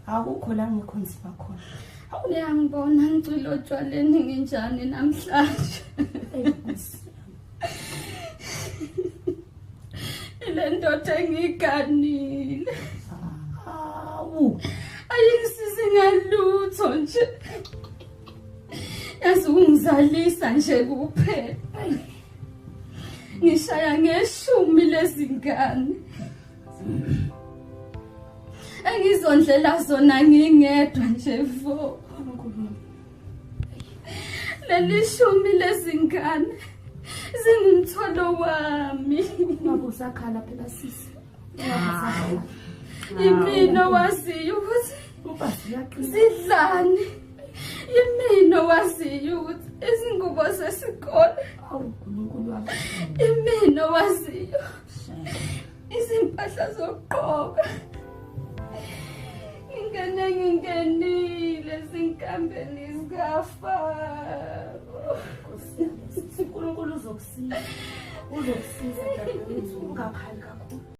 Akukho la ngekho nzima khona. Uyangibona ngicwile otshwaleni nginjani namhlanje. Ile ndoda engiganile. Hawu. Ayingisizi ngalutho nje. Yazi ungizalisa nje kuphela. Ngishaya ngeshumi lezingane. Engizondlela zona ngingedwa nje vo. Leli shumi lezingane zingumthwalo wami. Ngabe usakhala phela sisi. Imino waziyo ukuthi sidlani. Imino waziyo ukuthi izingubo zesikole. Awu uNkulunkulu wami. Imino waziyo izimpahla zokuqoka. Ngingenile zinkambeni zikaFaro. uNkulunkulu uzokusiza. Uzokusiza dadewethu ungakhali kakhulu.